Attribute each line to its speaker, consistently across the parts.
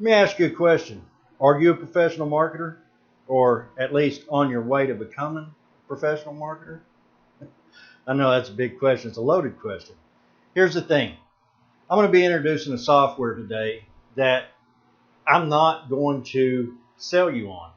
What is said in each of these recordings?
Speaker 1: Let me ask you a question. Are you a professional marketer, or at least on your way to becoming a professional marketer? I know that's a big question. It's a loaded question. Here's the thing. I'm going to be introducing a software today that I'm not going to sell you on.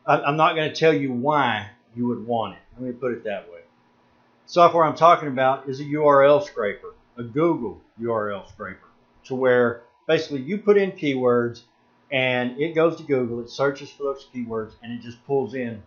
Speaker 1: I'm not going to tell you why you would want it. Let me put it that way. Software I'm talking about is a URL scraper, a Google URL scraper, to where basically you put in keywords and it goes to Google, it searches for those keywords, and it just pulls in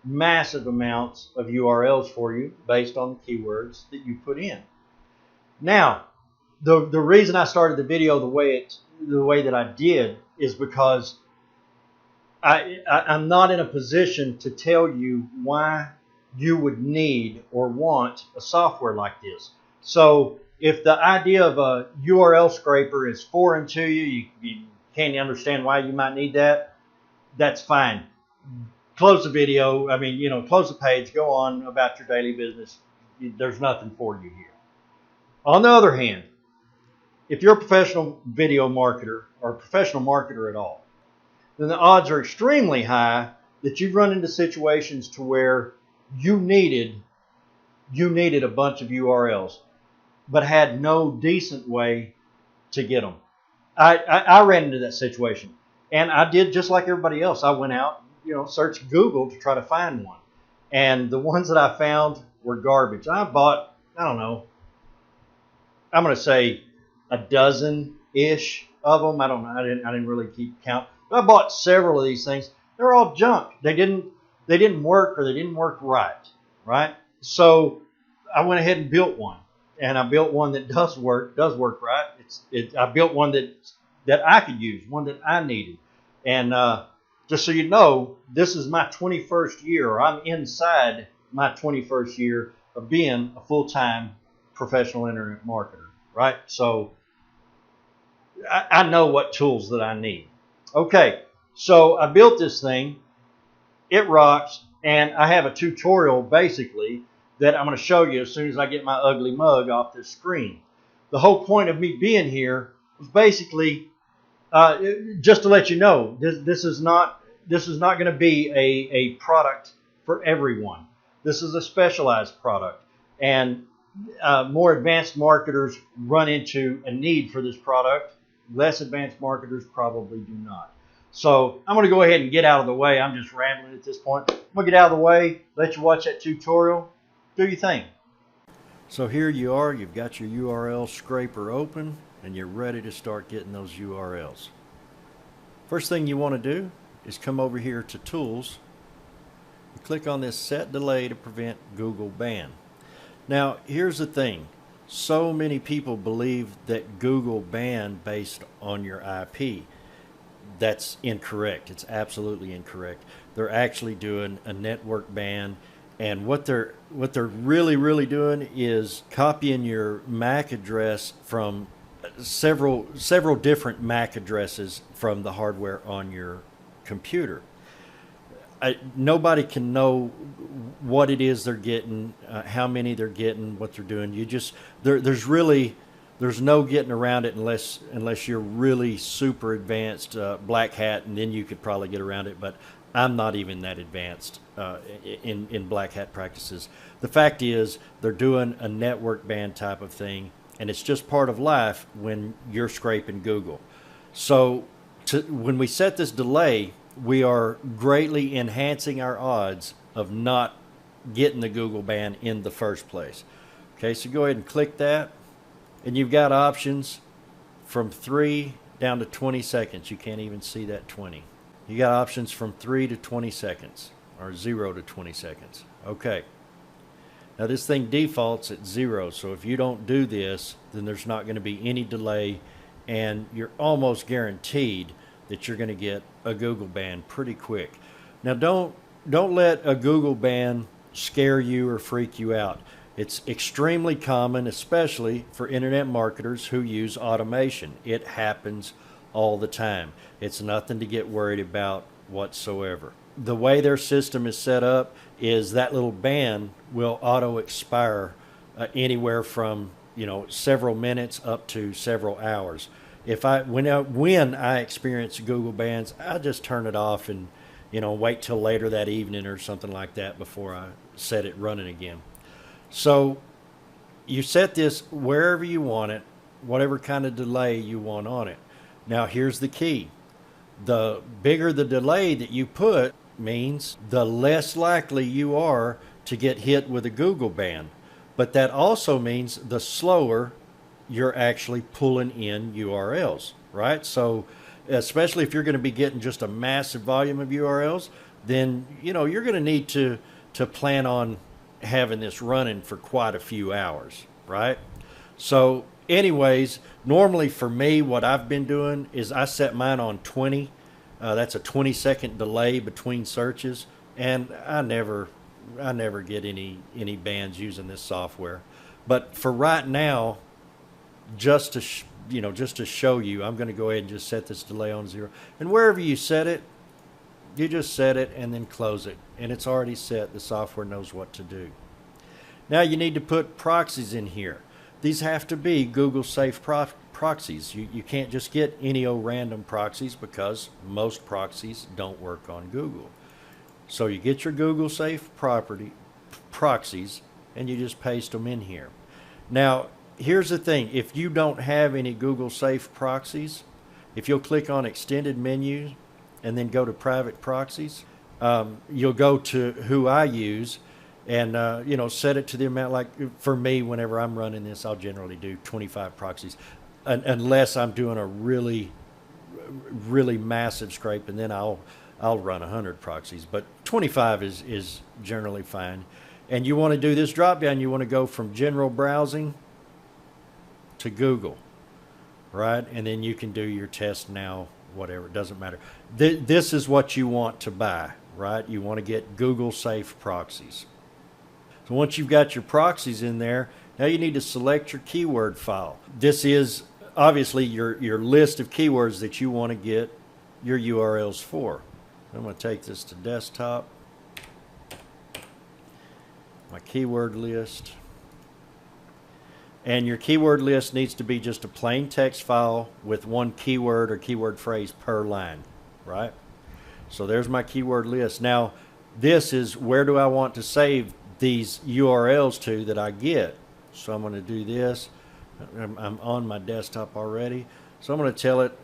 Speaker 1: massive amounts of URLs for you based on the keywords that you put in. Now, the reason I started the video the way that I did is because I'm not in a position to tell you why you would need or want a software like this. So if the idea of a URL scraper is foreign to you, you can't understand why you might need that, that's fine. Close the video. I mean, close the page, go on about your daily business. There's nothing for you here. On the other hand, if you're a professional video marketer or a professional marketer at all, then the odds are extremely high that you've run into situations to where you needed a bunch of URLs, but had no decent way to get them. I ran into that situation, and I did just like everybody else. I went out, searched Google to try to find one, and the ones that I found were garbage. I bought, I don't know, I'm going to say a dozen-ish of them. I don't know. I didn't really keep count. But I bought several of these things. They're all junk. They didn't work, or they didn't work right? So I went ahead and built one, and I built one that does work right. I built one that I could use, one that I needed. And just so you know, this is my 21st year, or I'm inside my 21st year of being a full-time professional internet marketer, right? So I know what tools that I need. Okay, so I built this thing. It rocks, and I have a tutorial basically that I'm going to show you as soon as I get my ugly mug off this screen. The whole point of me being here was basically just to let you know this is not going to be a product for everyone. This is a specialized product, and more advanced marketers run into a need for this product. Less advanced marketers probably do not. So I'm going to go ahead and get out of the way. I'm just rambling at this point. I'm going to get out of the way, let you watch that tutorial. Do your thing. So here you are. You've got your URL scraper open, and you're ready to start getting those URLs. First thing you want to do is come over here to Tools and click on this Set Delay to Prevent Google Ban. Now, here's the thing. So many people believe that Google banned based on your IP. That's incorrect. It's absolutely incorrect. They're actually doing a network ban, and what they're really doing is copying your MAC address from several different MAC addresses from the hardware on your computer. Nobody can know what it is they're getting, how many they're getting, what they're doing. There's no getting around it unless you're really super advanced black hat, and then you could probably get around it. But I'm not even that advanced in black hat practices. The fact is, they're doing a network ban type of thing, and it's just part of life when you're scraping Google. So when we set this delay, we are greatly enhancing our odds of not getting the Google ban in the first place. Okay, so go ahead and click that, and you've got options from 3 down to 20 seconds. You can't even see that 20. You got options from 3 to 20 seconds, or 0 to 20 seconds. Okay. Now this thing defaults at 0, so if you don't do this, then there's not going to be any delay, and you're almost guaranteed that you're going to get a Google ban pretty quick. Now don't let a Google ban scare you or freak you out. It's extremely common, especially for internet marketers who use automation. It happens all the time. It's nothing to get worried about whatsoever. The way their system is set up is that little ban will auto expire anywhere from several minutes up to several hours. When I experience Google bans, I just turn it off and wait till later that evening or something like that before I set it running again. So you set this wherever you want it, whatever kind of delay you want on it. Now here's the key. The bigger the delay that you put means the less likely you are to get hit with a Google ban. But that also means the slower you're actually pulling in URLs, right? So especially if you're going to be getting just a massive volume of URLs, then you're going to need to plan on having this running for quite a few hours, right? So anyways, normally for me, what I've been doing is I set mine on 20. That's a 20-second delay between searches, and I never get any bans using this software. But for right now, just to show you, I'm going to go ahead and just set this delay on 0. And wherever you set it, you just set it and then close it, and it's already set. The software knows what to do. Now you need to put proxies in here. These have to be Google safe proxies. You can't just get any old random proxies because most proxies don't work on Google. So you get your Google safe proxies and you just paste them in here. Now here's the thing, if you don't have any Google safe proxies, if you'll click on extended menu and then go to private proxies, you'll go to who I use and set it to the amount. Like for me, whenever I'm running this, I'll generally do 25 proxies, unless I'm doing a really massive scrape, and then I'll run 100 proxies. But 25 is generally fine. And you want to do this drop down. You want to go from general browsing to Google, right? And then you can do your test now, whatever, it doesn't matter. This is what you want to buy, right? You want to get Google safe proxies. So once you've got your proxies in there, now you need to select your keyword file. This is obviously your list of keywords that you want to get your URLs for. I'm going to take this to desktop, my keyword list. And your keyword list needs to be just a plain text file with one keyword or keyword phrase per line, right? So there's my keyword list. Now, this is where do I want to save these URLs to that I get. So I'm going to do this. I'm on my desktop already. So I'm going to tell it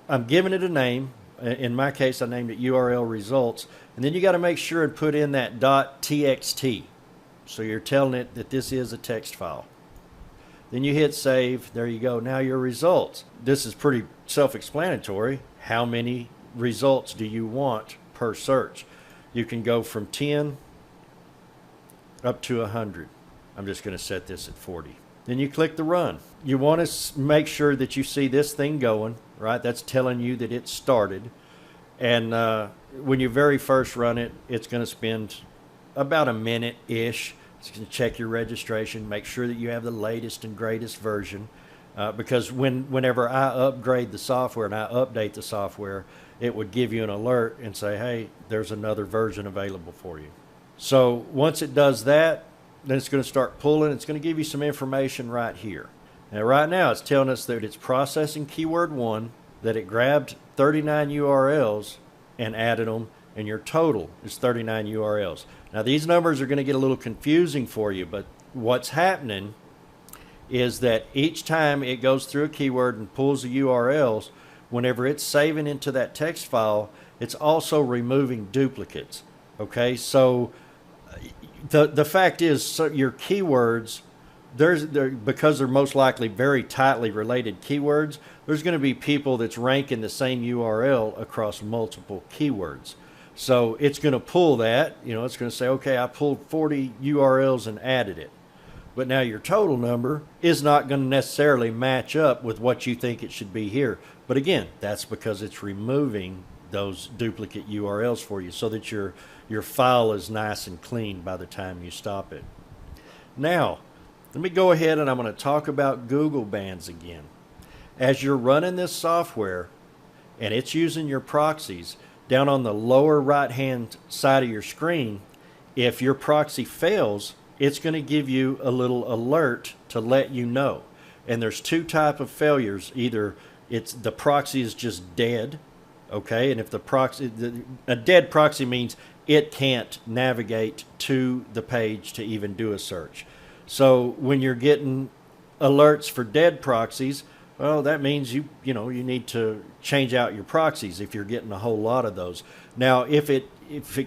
Speaker 1: I'm giving it a name. In my case, I named it URL results. And then you got to make sure and put in that .txt. So you're telling it that this is a text file. Then you hit save. There you go. Now your results. This is pretty self-explanatory. How many results do you want per search? You can go from 10 up to 100. I'm just going to set this at 40. Then you click the run. You want to make sure that you see this thing going, right? That's telling you that it started. And when you very first run it, it's going to spend about a minute-ish. It's going to check your registration, make sure that you have the latest and greatest version. Because whenever I upgrade the software and I update the software, it would give you an alert and say, hey, there's another version available for you. So once it does that, then it's going to start pulling. It's going to give you some information right here. Now right now it's telling us that it's processing keyword 1, that it grabbed 39 URLs and added them, and your total is 39 URLs. Now these numbers are going to get a little confusing for you, but what's happening is that each time it goes through a keyword and pulls the URLs, whenever it's saving into that text file, it's also removing duplicates. Okay, so the fact is, so your keywords, because they're most likely very tightly related keywords, there's going to be people that's ranking the same URL across multiple keywords. So it's going to pull that, it's going to say, okay, I pulled 40 URLs and added it. But now your total number is not going to necessarily match up with what you think it should be here. But again, that's because it's removing those duplicate URLs for you so that your file is nice and clean by the time you stop it. Now, let me go ahead and I'm going to talk about Google bans again. As you're running this software and it's using your proxies, down on the lower right hand side of your screen, if your proxy fails, it's going to give you a little alert to let you know. And there's two type of failures. Either it's the proxy is just dead, okay, and if the proxy, a dead proxy means it can't navigate to the page to even do a search. So when you're getting alerts for dead proxies, well, that means you need to change out your proxies if you're getting a whole lot of those. Now, if it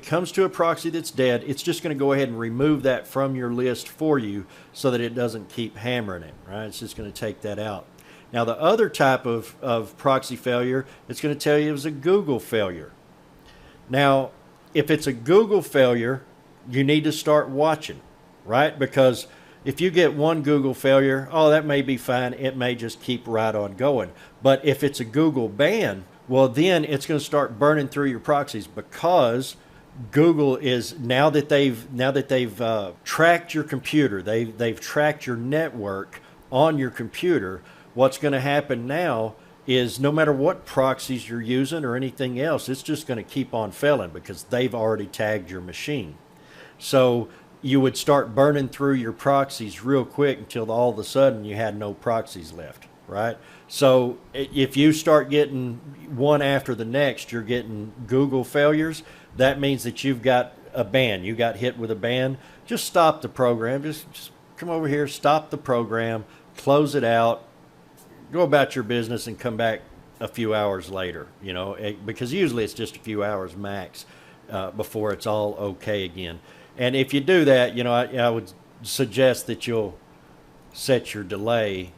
Speaker 1: comes to a proxy that's dead, it's just going to go ahead and remove that from your list for you so that it doesn't keep hammering it, right? It's just going to take that out. Now, the other type of proxy failure, it's going to tell you it was a Google failure. Now, if it's a Google failure, you need to start watching, right? Because if you get one Google failure, oh, that may be fine. It may just keep right on going. But if it's a Google ban, well, then it's going to start burning through your proxies, because Google is, now that they've tracked your computer, they've tracked your network on your computer. What's going to happen now is no matter what proxies you're using or anything else, it's just going to keep on failing because they've already tagged your machine. So you would start burning through your proxies real quick until all of a sudden you had no proxies left, right? So if you start getting one after the next, you're getting Google failures, that means that you've got a ban. You got hit with a ban. Just stop the program. Just come over here, stop the program, close it out, go about your business, and come back a few hours later, because usually it's just a few hours max before it's all okay again. And if you do that, I would suggest that you'll set your delay,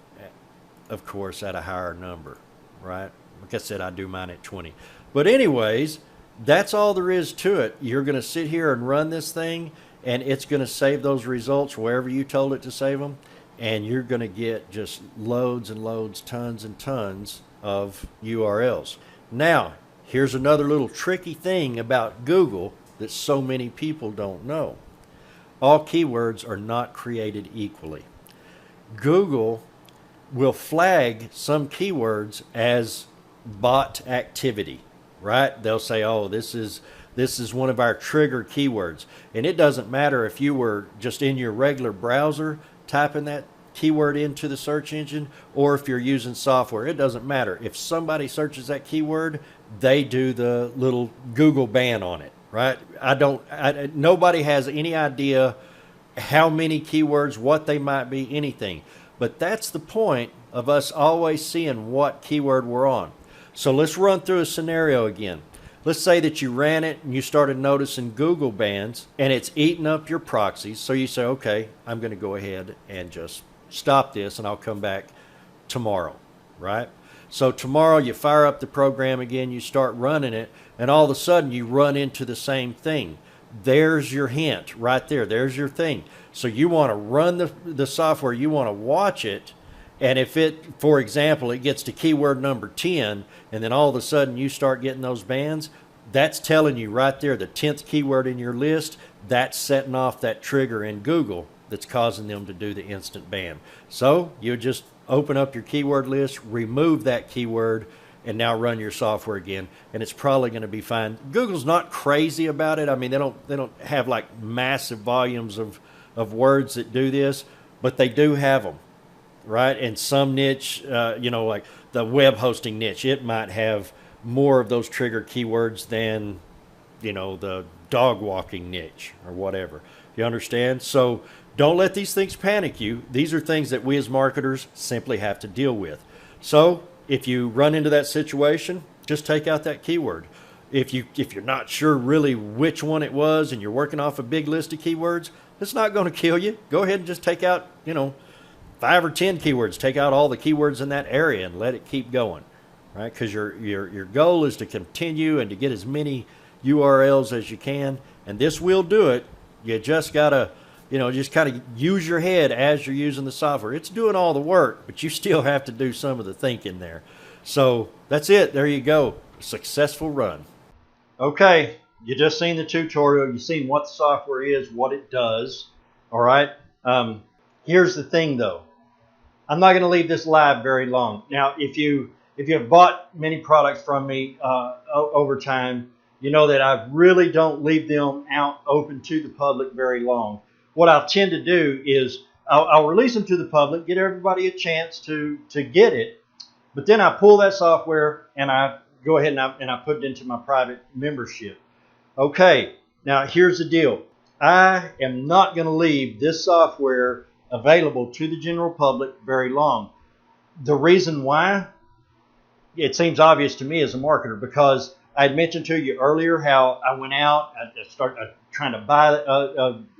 Speaker 1: of course, at a higher number, right? Like I said, I do mine at 20. But anyways, that's all there is to it. You're going to sit here and run this thing, and it's going to save those results wherever you told it to save them. And you're going to get just loads and loads, tons and tons of URLs. Now, here's another little tricky thing about Google that so many people don't know. All keywords are not created equally. Google will flag some keywords as bot activity, right? They'll say, oh, this is one of our trigger keywords. And it doesn't matter if you were just in your regular browser typing that keyword into the search engine, or if you're using software. It doesn't matter. If somebody searches that keyword, they do the little Google ban on it, right? Nobody has any idea how many keywords, what they might be, anything. But that's the point of us always seeing what keyword we're on. So let's run through a scenario again. Let's say that you ran it and you started noticing Google bans and it's eating up your proxies. So you say, okay, I'm going to go ahead and just stop this and I'll come back tomorrow, right? So tomorrow you fire up the program again, you start running it, and all of a sudden you run into the same thing. There's your hint right there. There's your thing. So you want to run the software, you want to watch it, and if it, for example, it gets to keyword number 10, and then all of a sudden you start getting those bans, that's telling you right there, the 10th keyword in your list, that's setting off that trigger in Google that's causing them to do the instant ban. So you just open up your keyword list, remove that keyword, and now run your software again, and it's probably going to be fine. Google's not crazy about it. I mean, they don't have like massive volumes of words that do this, but they do have them, right? And some niche, like the web hosting niche, it might have more of those trigger keywords than, the dog walking niche or whatever. You understand? So don't let these things panic you. These are things that we as marketers simply have to deal with. So if you run into that situation, just take out that keyword. If you're not sure really which one it was and you're working off a big list of keywords, it's not going to kill you. Go ahead and just take out, 5 or 10 keywords. Take out all the keywords in that area and let it keep going, right? Because your goal is to continue and to get as many URLs as you can, and this will do it. You just gotta, just kind of use your head as you're using the software. It's doing all the work, but you still have to do some of the thinking there. So that's it. There you go. Successful run. Okay, you just seen the tutorial. You've seen what the software is, what it does. All right. Here's the thing, though. I'm not going to leave this live very long. Now, if you have bought many products from me over time, you know that I really don't leave them out open to the public very long. what I'll tend to do is I'll release them to the public, get everybody a chance to get it, but then I pull that software and I go ahead and I put it into my private membership. Okay, now here's the deal. I am not going to leave this software available to the general public very long. The reason why, it seems obvious to me as a marketer, because I had mentioned to you earlier how I went out, I started trying to buy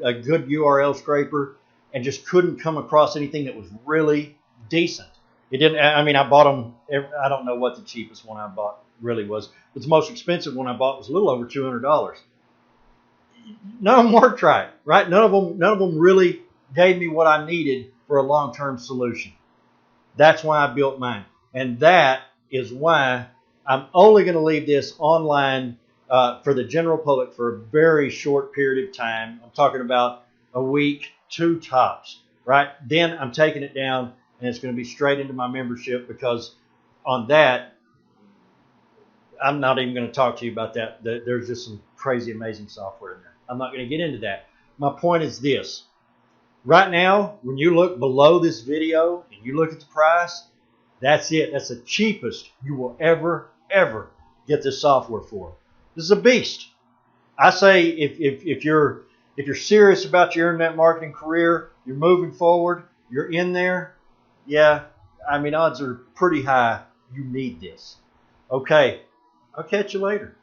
Speaker 1: a good URL scraper and just couldn't come across anything that was really decent. It didn't. I mean, I bought them. I don't know what the cheapest one I bought really was, but the most expensive one I bought was a little over $200. None of them worked right. None of them really gave me what I needed for a long-term solution. That's why I built mine, and that is why I'm only going to leave this online for the general public for a very short period of time. I'm talking about a week, 2 tops. Right? Then I'm taking it down, and it's going to be straight into my membership, because on that, I'm not even going to talk to you about that. There's just some crazy, amazing software in there. I'm not going to get into that. My point is this. Right now, when you look below this video and you look at the price, that's it. That's the cheapest you will ever get this software for. This is a beast. I say if you're serious about your internet marketing career, you're moving forward, you're in there, yeah, I mean, odds are pretty high you need this. Okay, I'll catch you later.